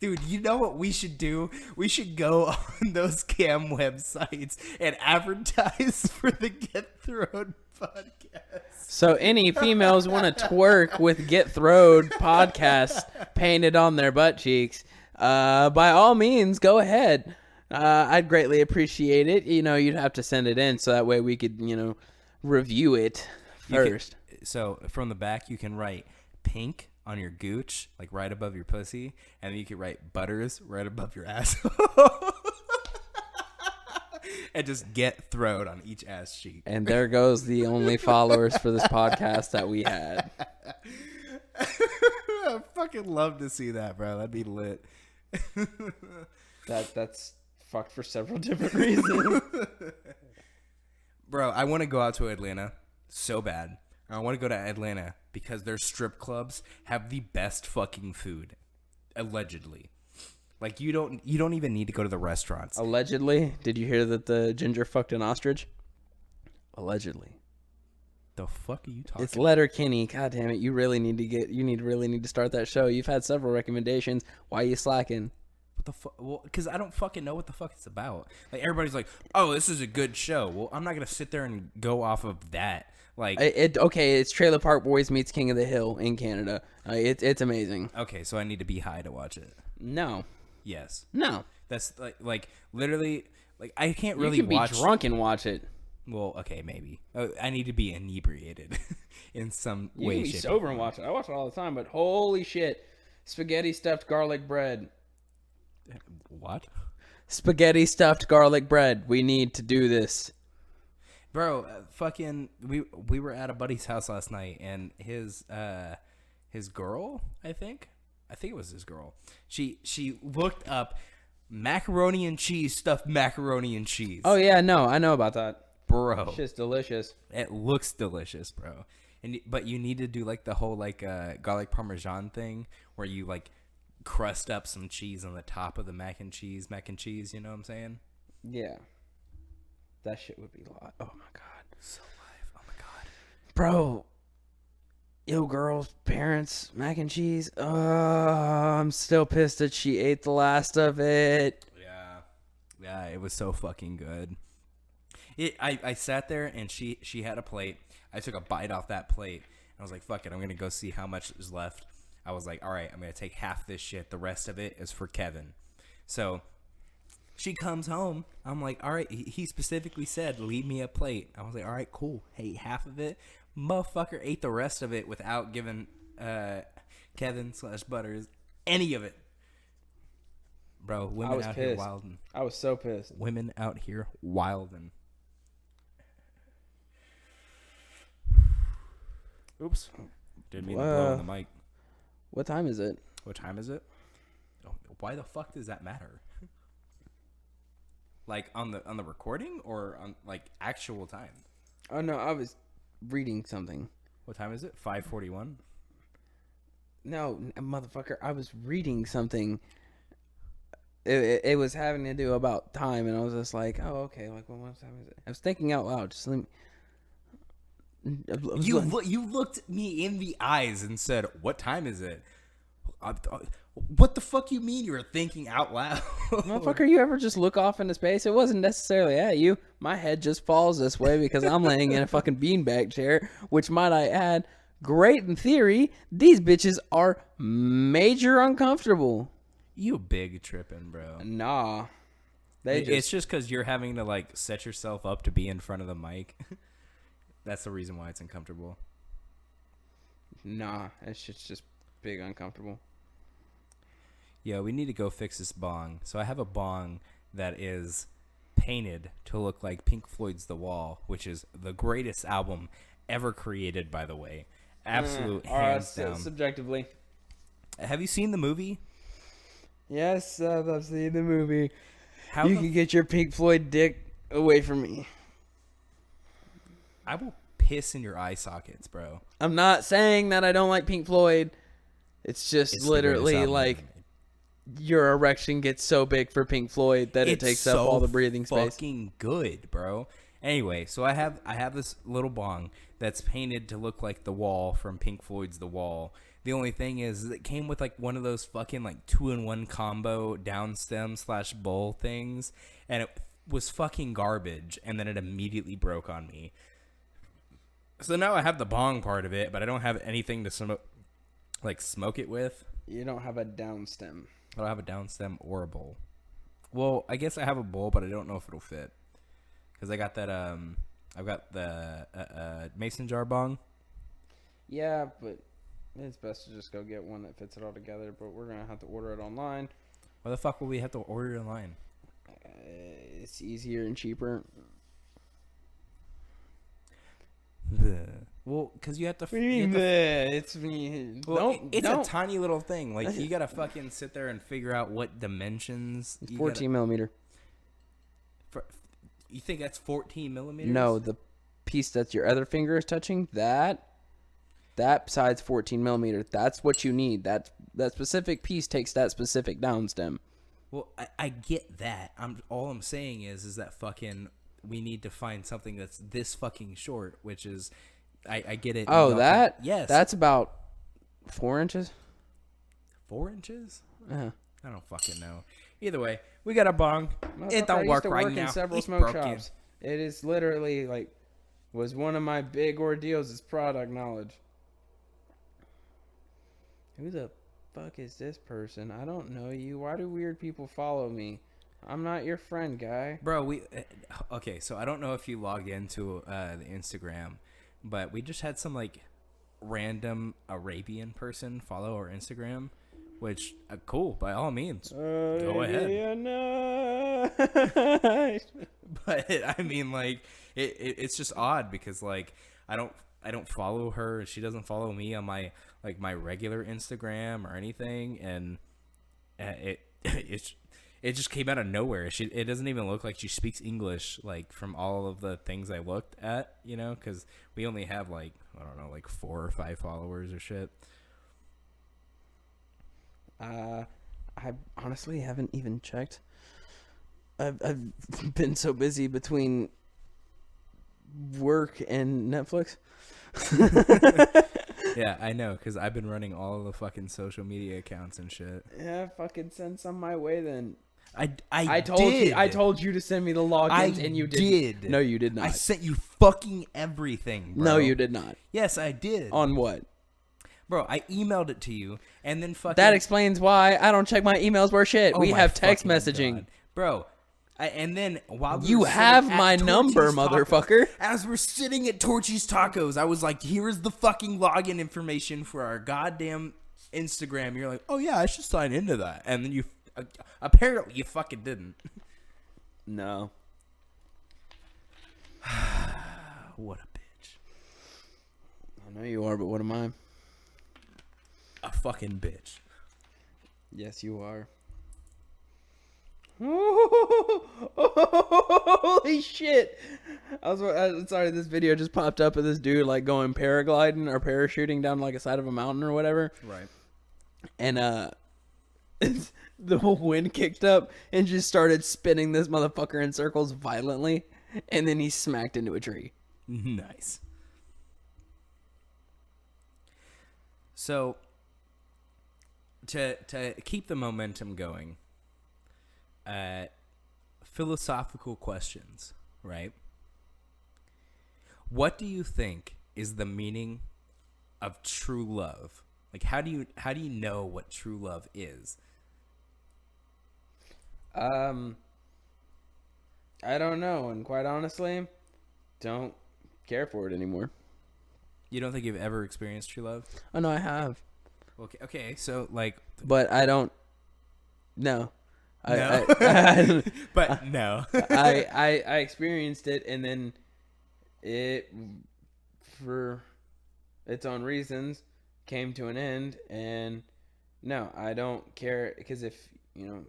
Dude, you know what we should do? We should go on those cam websites and advertise for the Get Thrown podcast. So any females want to twerk with Get Throwed podcast painted on their butt cheeks, by all means, go ahead. I'd greatly appreciate it. You'd have to send it in so that way we could, review it first. So from the back, you can write pink on your gooch, like right above your pussy, and then you can write butters right above your asshole. And just Get Throwed on each ass cheek. And there goes the only followers for this podcast that we had. I'd fucking love to see that, bro. That'd be lit. That's fucked for several different reasons. Bro, I want to go out to Atlanta so bad. I want to go to Atlanta because their strip clubs have the best fucking food, allegedly. Like you don't even need to go to the restaurants. Allegedly, did you hear that the ginger fucked an ostrich? Allegedly. The fuck are you talking? It's Letterkenny. God damn it! You really need to start that show. You've had several recommendations. Why are you slacking? What the fuck? Well, because I don't fucking know what the fuck it's about. Like everybody's like, "Oh, this is a good show." Well, I'm not gonna sit there and go off of that. Like, it's Trailer Park Boys meets King of the Hill in Canada. It's amazing. Okay, so I need to be high to watch it. No. Yes. No. That's like literally like I can't really You can watch. be drunk and watch it. Well, okay, maybe. I need to be inebriated in some way. You can be sober and watch it. I watch it all the time, but holy shit, spaghetti stuffed garlic bread. What? Spaghetti stuffed garlic bread. We need to do this. Bro, fucking we were at a buddy's house last night and his girl, I think it was his girl. She looked up macaroni and cheese stuffed macaroni and cheese. Oh yeah, no, I know about that. Bro. Shit's delicious. It looks delicious, bro. But you need to do like the whole like garlic parmesan thing where you like crust up some cheese on the top of the mac and cheese, you know what I'm saying? Yeah. That shit would be a lot. Oh my god. So live. Oh my god. Bro, Yo, girl's parents, mac and cheese. Oh, I'm still pissed that she ate the last of it. Yeah, it was so fucking good. I sat there and she had a plate. I took a bite off that plate. I was like, fuck it, I'm gonna go see how much is left. I was like, all right, I'm gonna take half this shit. The rest of it is for Kevin. So she comes home. I'm like, all right. He specifically said, leave me a plate. I was like, all right, cool. Hey, half of it. Motherfucker ate the rest of it without giving Kevin / Butters any of it. Bro, women out here wildin'. I was so pissed. Women out here wildin'. Oops. Didn't mean to blow on the mic. What time is it? What time is it? Oh, why the fuck does that matter? Like on the recording or on like actual time? Oh no, I was reading something. What time is it? 5:41? No, motherfucker, I was reading something. It was having to do about time, and I was just like, oh, okay, like what time is it? I was thinking out loud. Just let me. You looked me in the eyes and said, "What time is it?" What the fuck you mean you were thinking out loud? Motherfucker, you ever just look off into space? It wasn't necessarily at you. My head just falls this way because I'm laying in a fucking beanbag chair, which might I add, great in theory. These bitches are major uncomfortable. You big tripping, bro. Nah. It's just because you're having to like set yourself up to be in front of the mic. That's the reason why it's uncomfortable. Nah, it's just big uncomfortable. Yeah, we need to go fix this bong. So I have a bong that is painted to look like Pink Floyd's The Wall, which is the greatest album ever created, by the way. Absolute hands down. Subjectively. Have you seen the movie? Yes, I've seen the movie. You can get your Pink Floyd dick away from me. I will piss in your eye sockets, bro. I'm not saying that I don't like Pink Floyd. It's just literally like your erection gets so big for Pink Floyd that it takes up all the breathing space. Fucking good, bro. Anyway, so I have this little bong that's painted to look like The Wall from Pink Floyd's The Wall. The only thing is it came with like one of those fucking like 2-in-1 combo downstem / bowl things, and it was fucking garbage, and then it immediately broke on me. So now I have the bong part of it, but I don't have anything to smoke it with. You don't have a downstem. I don't have a downstem or a bowl. Well, I guess I have a bowl, but I don't know if it'll fit. Because I got that, I've got the mason jar bong. Yeah, but it's best to just go get one that fits it all together, but we're going to have to order it online. Why the fuck will we have to order it online? It's easier and cheaper. Well, because you have to... It's me. Well, it's a tiny little thing. Like, you got to fucking sit there and figure out what dimensions... It's 14 millimeter. You think that's 14 millimeters? No, the piece that your other finger is touching, that side's 14 millimeter. That's what you need. That specific piece takes that specific downstem. Well, I get that. All I'm saying is that fucking... We need to find something that's this fucking short, which is... I get it. Oh, that? Yes. That's about 4 inches? 4 inches? Uh-huh. I don't fucking know. Either way, we got a bong. It don't work right now. I used to work in several smoke shops. It is literally like was one of my big ordeals is product knowledge. Who the fuck is this person? I don't know you. Why do weird people follow me? I'm not your friend, guy. Bro, okay, so I don't know if you logged into the Instagram, but we just had some like random Arabian person follow our Instagram. Which, cool, by all means, go ahead. But, I mean, like, it's just odd because, like, I don't follow her, and she doesn't follow me on my, like, my regular Instagram or anything, and it just came out of nowhere. It doesn't even look like she speaks English, like, from all of the things I looked at, you know, because we only have, like, I don't know, like, 4 or 5 followers or shit. I honestly haven't even checked. I've been so busy between work and Netflix. Yeah, I know, because I've been running all the fucking social media accounts and shit. Yeah, fucking send some my way then. I told you to send me the logins, and you did. No, you did not. I sent you fucking everything, bro. No, you did not. Yes, I did. On what? Bro, I emailed it to you, and then fucking... That explains why I don't check my emails worth shit. We have text messaging. God. Bro, and then while we you were have sitting my at number, Torchy's motherfucker. as we're sitting at Torchy's Tacos, I was like, here is the fucking login information for our goddamn Instagram. You're like, oh yeah, I should sign into that. And then you... apparently, you fucking didn't. No. What a bitch. I know you are, but what am I? A fucking bitch. Yes, you are. Holy shit! Sorry, this video just popped up of this dude like going paragliding or parachuting down like a side of a mountain or whatever. Right. And the whole wind kicked up and just started spinning this motherfucker in circles violently, and then he smacked into a tree. Nice. So, to keep the momentum going, philosophical questions, right? What do you think is the meaning of true love? Like, how do you know what true love is? I don't know, and quite honestly, don't care for it anymore. You don't think you've ever experienced true love? Oh no, I have. Okay, so like, but I don't. No. No. But no. I experienced it, and then it, for its own reasons, came to an end. And no, I don't care, because if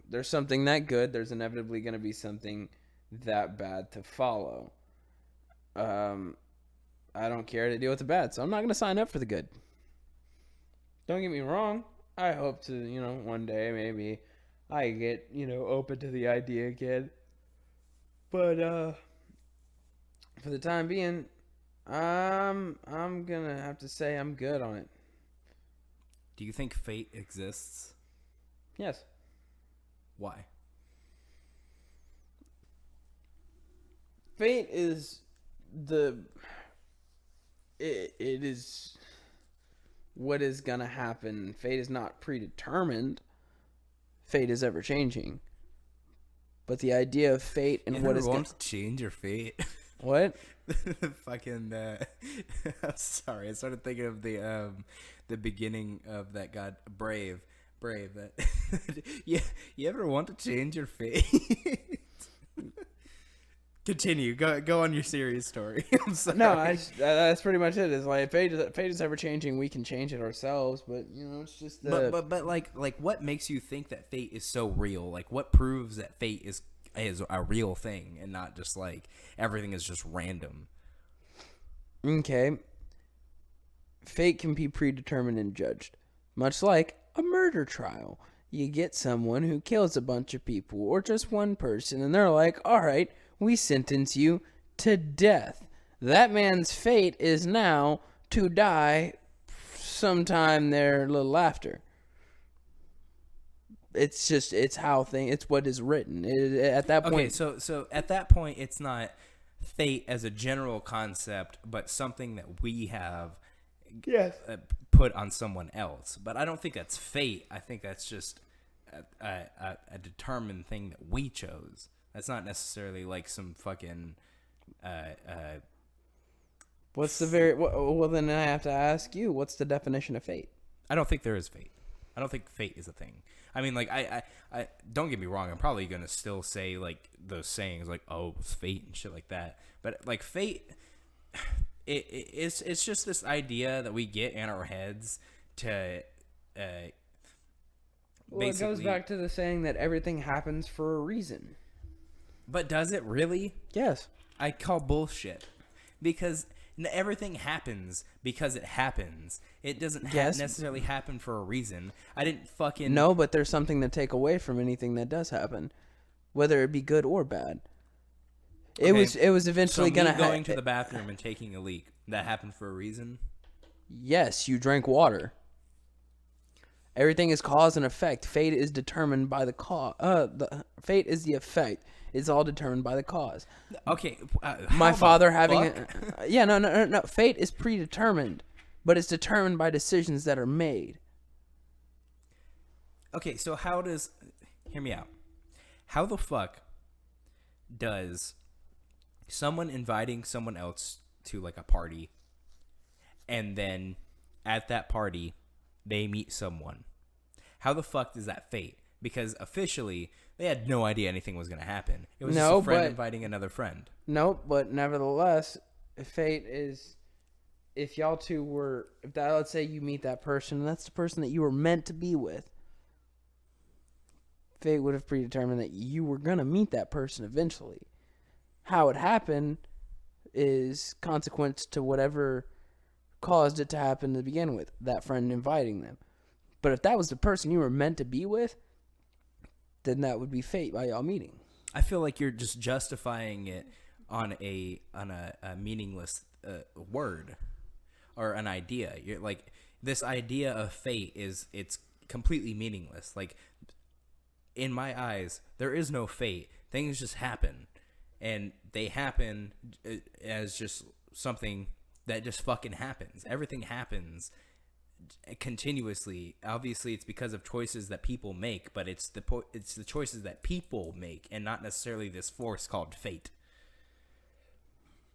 there's something that good, there's inevitably going to be something that bad to follow. I don't care to deal with the bad, so I'm not going to sign up for the good. Don't get me wrong. I hope to, one day maybe I get, open to the idea again. But for the time being, I'm gonna have to say I'm good on it. Do you think fate exists? Yes. Why? Fate is it is what is gonna happen. Fate is not predetermined. Fate is ever changing. But the idea of fate and what is going to change your fate. What? Fucking I'm sorry, I started thinking of the beginning of that god Brave that you ever want to change your fate? Continue. Go on your serious story. I'm sorry. No, that's pretty much it. It's like fate is ever changing. We can change it ourselves, but it's just but like what makes you think that fate is so real? Like, what proves that fate is a real thing and not just like everything is just random? Okay. Fate can be predetermined and judged, much like a murder trial. You get someone who kills a bunch of people or just one person, and they're like, "All right, we sentence you to death." That man's fate is now to die sometime there a little after. It's what is written. At that point. Okay, so at that point, it's not fate as a general concept, but something that we have put on someone else. But I don't think that's fate. I think that's just a determined thing that we chose. That's not necessarily like some fucking. What's the very? Well, then I have to ask you. What's the definition of fate? I don't think there is fate. I don't think fate is a thing. I mean, like, I don't get me wrong. I'm probably gonna still say like those sayings, like, "Oh, it's fate" and shit like that. But like fate, it's just this idea that we get in our heads to. Well, it goes back to the saying that everything happens for a reason. But does it really? Yes. I call bullshit. Because everything happens because it happens. It doesn't necessarily happen for a reason. I didn't fucking... No, but there's something to take away from anything that does happen. Whether it be good or bad. Okay. It was eventually going to happen. Going to the bathroom and taking a leak, that happened for a reason? Yes, you drank water. Everything is cause and effect. Fate is determined by the cause. Fate is the effect. It's all determined by the cause. Okay. My father having fuck? no. Fate is predetermined, but it's determined by decisions that are made. Okay, so hear me out. How the fuck does someone inviting someone else to like a party, and then at that party they meet someone? How the fuck is that fate? Because officially they had no idea anything was going to happen. It was just a friend inviting another friend. Nope, but nevertheless, fate is, if y'all two were, let's say you meet that person, and that's the person that you were meant to be with. Fate would have predetermined that you were going to meet that person eventually. How it happened is consequence to whatever caused it to happen to begin with, that friend inviting them. But if that was the person you were meant to be with, then that would be fate by y'all meeting. I feel like you're just justifying it on a meaningless word or an idea. You're like, this idea of fate it's completely meaningless. Like, in my eyes, there is no fate. Things just happen, and they happen as just something that just fucking happens. Everything happens continuously. Obviously, it's because of choices that people make, but it's the choices that people make, and not necessarily this force called fate.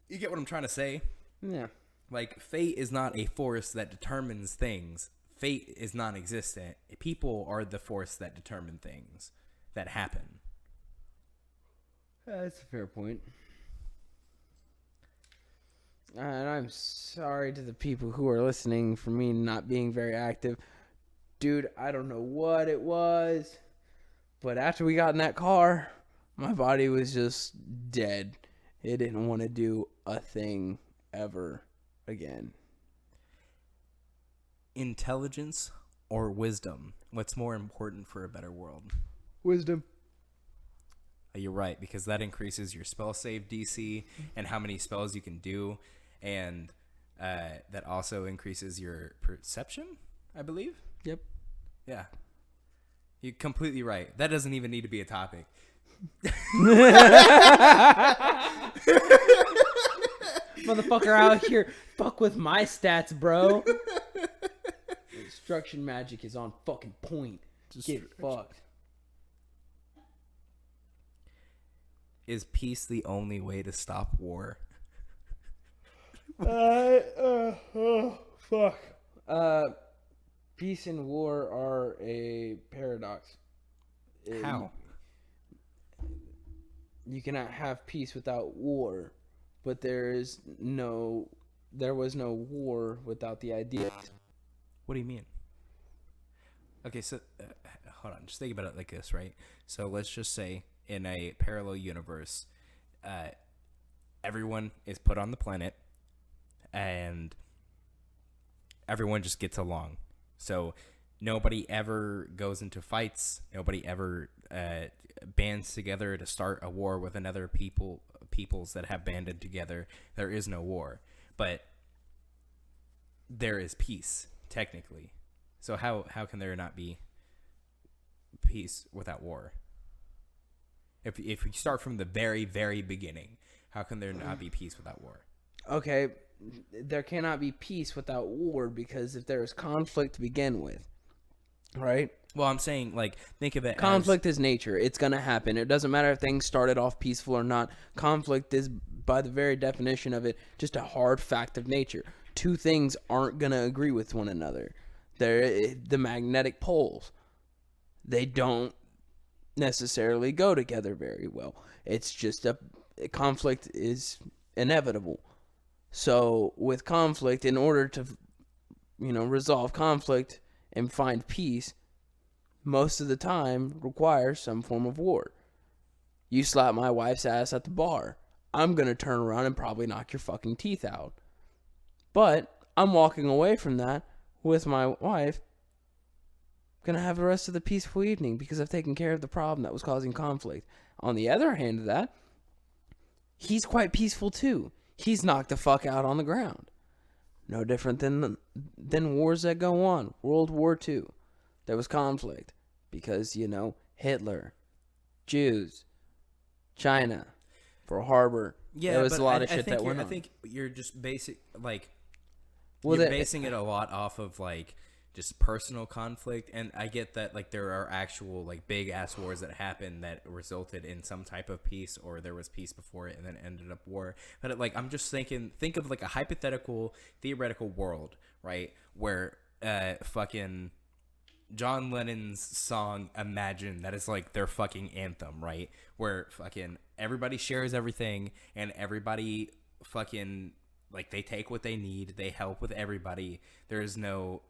You get what I'm trying to say? Yeah. Like, fate is not a force that determines things. Fate is non-existent. People are the force that determine things that happen. That's a fair point. And I'm sorry to the people who are listening for me not being very active. Dude, I don't know what it was, but after we got in that car, my body was just dead. It didn't want to do a thing ever again. Intelligence or wisdom? What's more important for a better world? Wisdom. You're right, because that increases your spell save DC and how many spells you can do, and that also increases your perception, I believe. Yep. Yeah. You're completely right. That doesn't even need to be a topic. Motherfucker out here, fuck with my stats, bro. Destruction magic is on fucking point. Get fucked. Is peace the only way to stop war? Fuck. Peace and war are a paradox. How? You cannot have peace without war, but there was no war without the idea. What do you mean? Okay, so hold on. Just think about it like this, right? So let's just say in a parallel universe, everyone is put on the planet, and everyone just gets along. So nobody ever goes into fights. Nobody ever bands together to start a war with another peoples that have banded together. There is no war, but there is peace technically. So how can there not be peace without war? If we start from the very, very beginning, how can there not be peace without war? Okay, there cannot be peace without war because if there is conflict to begin with, right? Well, I'm saying, like, think of it conflict is nature. It's going to happen. It doesn't matter if things started off peaceful or not. Conflict is, by the very definition of it, just a hard fact of nature. Two things aren't going to agree with one another. They're the magnetic poles. They don't necessarily go together very well. It's just conflict is inevitable. So with conflict, in order to resolve conflict and find peace, most of the time requires some form of war. You slap my wife's ass at the bar, I'm gonna turn around and probably knock your fucking teeth out. But I'm walking away from that with my wife, gonna have the rest of the peaceful evening because I've taken care of the problem that was causing conflict. On the other hand of that, he's quite peaceful too. He's knocked the fuck out on the ground. No different than wars that go on. World War II, there was conflict because Hitler, Jews, China, Pearl Harbor. Yeah, There was but a lot of I shit think that went I on. think you're just basic like Well, you're basing it a lot off of like just personal conflict, and I get that like there are actual like big ass wars that happened that resulted in some type of peace, or there was peace before it and then ended up war. But like I'm just think of like a hypothetical theoretical world, right, where fucking John Lennon's song Imagine, that is like their fucking anthem, right? Where fucking everybody shares everything and everybody fucking like they take what they need, they help with everybody. There's no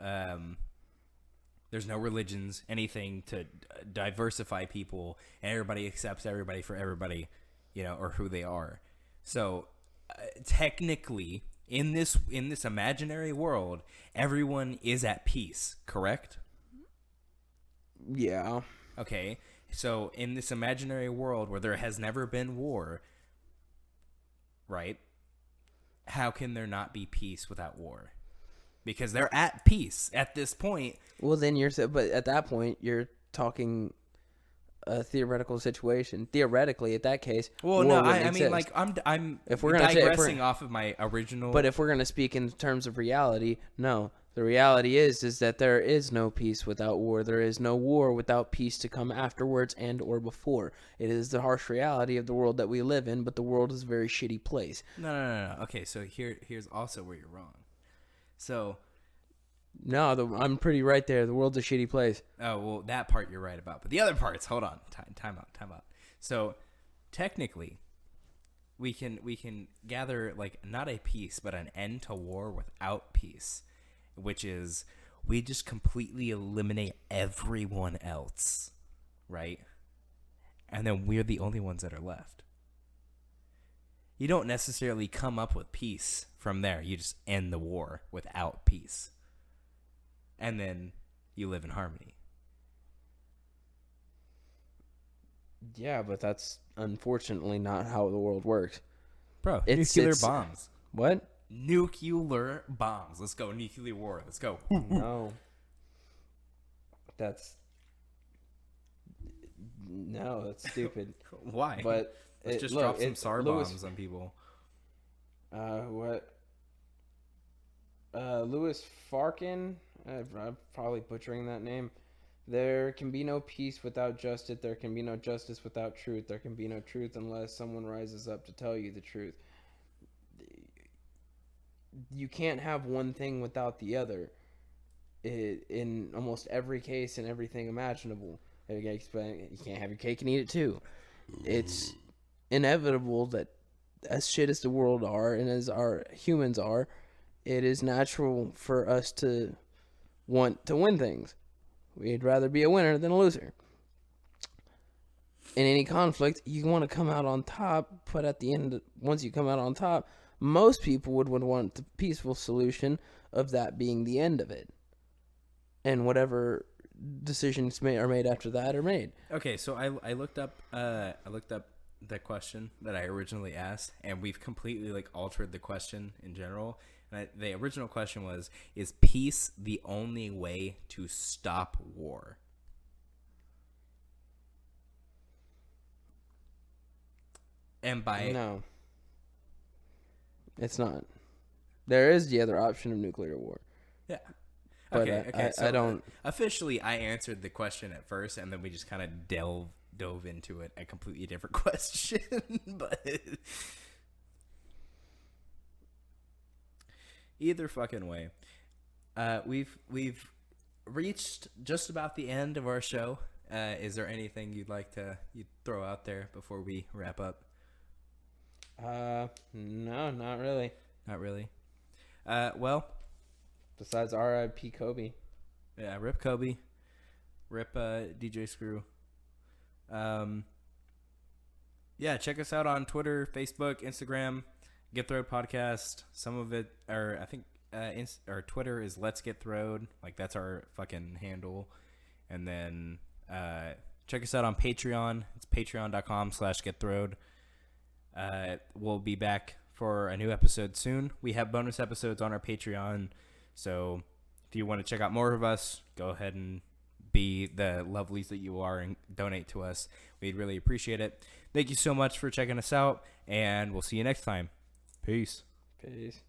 religions, anything to diversify people, and everybody accepts everybody for everybody, or who they are. So technically in this imaginary world, everyone is at peace, correct? Yeah. Okay, so in this imaginary world where there has never been war, right? How can there not be peace without war? Because they're at peace at this point. Well, then but at that point, you're talking a theoretical situation. Theoretically, at that case, Well, war no, wouldn't I mean, exist. like, I'm If we're gonna digressing off of my original. But if we're going to speak in terms of reality, no. The reality is that there is no peace without war. There is no war without peace to come afterwards and or before. It is the harsh reality of the world that we live in, but the world is a very shitty place. No. Okay, so here's also where you're wrong. So. No, I'm pretty right there. The world's a shitty place. Oh, well, that part you're right about. But the other parts, hold on. Time out. So, technically, we can gather, like, not a peace, but an end to war without peace, which is we just completely eliminate everyone else, right? And then we're the only ones that are left. You don't necessarily come up with peace from there. You just end the war without peace. And then you live in harmony. Yeah, but that's unfortunately not how the world works. Bro, nuclear It's bombs. What? Nuclear bombs. Let's go. Nuclear war. Let's go. No. That's stupid. Why? But let's just drop some SAR bombs on people. What? Louis Farrakhan. I'm probably butchering that name. There can be no peace without justice. There can be no justice without truth. There can be no truth unless someone rises up to tell you the truth. You can't have one thing without the other. In almost every case and everything imaginable. You can't have your cake and eat it too. It's inevitable that as shit as the world are and as our humans are, it is natural for us to want to win things. We'd rather be a winner than a loser. In any conflict, you want to come out on top, but at the end, once you come out on top, most people would want the peaceful solution of that being the end of it. And whatever decisions are made after that are made. Okay, so I looked up the question that I originally asked, and we've completely like altered the question in general. And the original question was, is peace the only way to stop war? And by... No. It's not. There is the other option of nuclear war. Yeah. But Okay. So I don't... Officially, I answered the question at first, and then we just kind of dove into it, a completely different question. But... either fucking way, we've reached just about the end of our show. Is there anything you'd throw out there before we wrap up? No, not really. Not really. Well, besides R.I.P. Kobe. Yeah, rip Kobe, rip DJ Screw. Yeah, check us out on Twitter, Facebook, Instagram. Get Throwed Podcast. Some of it, or I think, our Twitter is Let's Get Throwed. Like, that's our fucking handle. And then check us out on Patreon. It's patreon.com/getthrowed. We'll be back for a new episode soon. We have bonus episodes on our Patreon, so if you want to check out more of us, go ahead and be the lovelies that you are and donate to us. We'd really appreciate it. Thank you so much for checking us out, and we'll see you next time. Peace. Peace.